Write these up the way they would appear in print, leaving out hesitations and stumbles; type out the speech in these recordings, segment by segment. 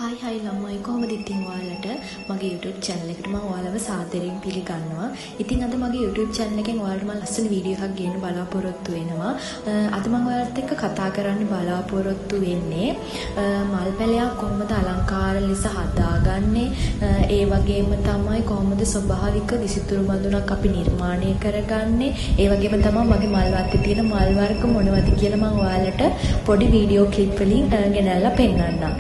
Hi ළමයි කොහොමද ඉතින් ඔයාලට මගේ YouTube channel එකට මම ඔයාලව සාදරයෙන් පිළිගන්නවා. ඉතින් අද මගේ YouTube channel එකෙන් ඔයාලට මම ලස්සන වීඩියෝ එකක් ගේන්න බලාපොරොත්තු වෙනවා. අද මම ඔයාලත් එක්ක කතා කරන්න බලාපොරොත්තු වෙන්නේ මල් පැලයක් කොහොමද අලංකාර ලෙස හදාගන්නේ, ඒ වගේම තමයි කොහොමද ස්වභාවික විසිතුරු බඳුනක් අපි නිර්මාණය කරගන්නේ, ඒ වගේම තමයි මගේ මල් වත්තේ තියෙන මල් වර්ග මොනවද කියලා මම ඔයාලට පොඩි වීඩියෝ ක්ලිප් වලින් ගෙනල්ලා පෙන්නන්නම්.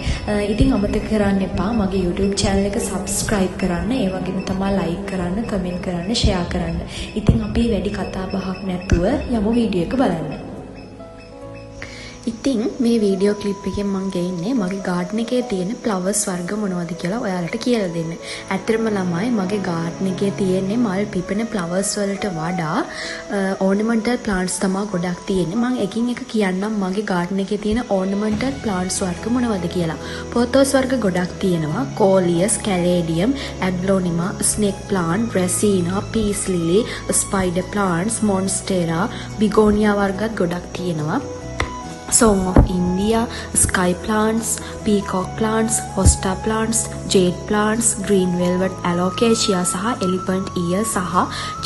ඉතින් අමතක කරන්න එපා මගේ YouTube channel එක subscribe කරන්න, ඒ වගේම තමයි like කරන්න, comment කරන්න, share කරන්න. ඉතින් අපි වැඩි කතා බහක් නැතුව යමු වීඩියෝ එක බලන්න. ඉතින් මේ වීඩියෝ ක්ලිප් එකෙන් මම ගේන්නේ මගේ garden එකේ තියෙන flowers වර්ග මොනවද කියලා ඔයාලට කියලා දෙන්න. ඇත්තටම ළමයි මගේ garden එකේ තියෙන්නේ මල් පිපෙන flowers වලට වඩා ornamental plants තමයි ගොඩක් තියෙන්නේ. මම එකින් එක කියන්නම් මගේ garden එකේ තියෙන ornamental plants වර්ග මොනවද කියලා. pothos වර්ග ගොඩක් තියෙනවා. coleus, caladium, aglaonema, snake plant, dracaena, peace lily, spider plants, monstera, begonia වර්ගත් ගොඩක් තියෙනවා. Song of India, sky plants, peacock plants, hosta plants, jade plants, green velvet alocasia සහ elephant ear සහ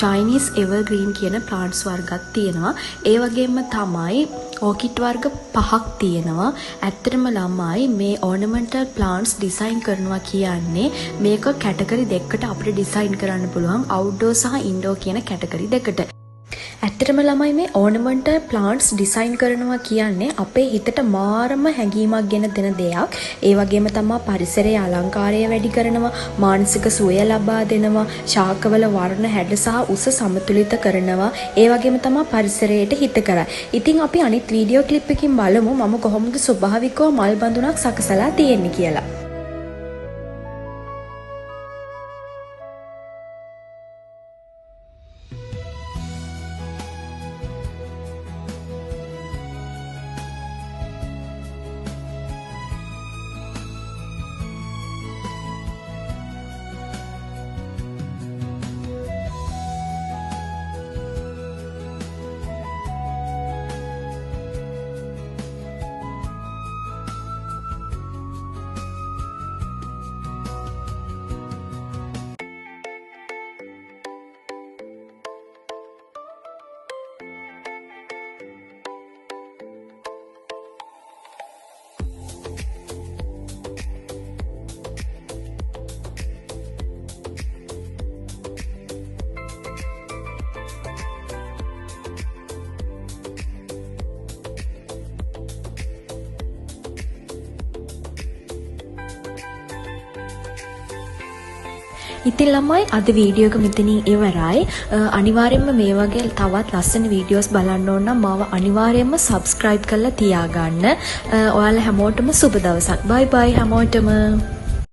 Chinese evergreen කියන plants වර්ගත් තියෙනවා. ඒ වගේම තමයි orchid වර්ග 5ක් තියෙනවා. ඇත්තටම ළමයි මේ ornamental plants design කරනවා කියන්නේ මේක category දෙකකට අපිට design කරන්න පුළුවන්, outdoor සහ indoor කියන category දෙකට. ඇත්තටම ළමයි මේ ornamental plants design කරනවා කියන්නේ අපේ හිතට මාරම හැඟීමක් ගෙන දෙන දෙයක්. ඒ වගේම තමයි පරිසරයේ අලංකාරය වැඩි කරනවා, මානසික සුවය ලබා දෙනවා, ශාකවල වර්ණ හැඩ සහ උස සමතුලිත කරනවා. ඒ වගේම තමයි පරිසරයට හිතකරයි. ඉතින් අපි අනිත් වීඩියෝ ක්ලිප් එකකින් බලමු මම කොහොමද ස්වභාවිකව මල් බඳුනක් සකසලා තියෙන්නේ කියලා. ඉතින් ළමයි අද වීඩියෝ එක මෙතනින් ඉවරයි. අනිවාර්යයෙන්ම මේ වගේ තවත් ලස්සන වීඩියෝස් බලන්න ඕන නම් මාව අනිවාර්යයෙන්ම subscribe කරලා තියාගන්න. ඔයාලා හැමෝටම සුබ දවසක්. bye bye හැමෝටම.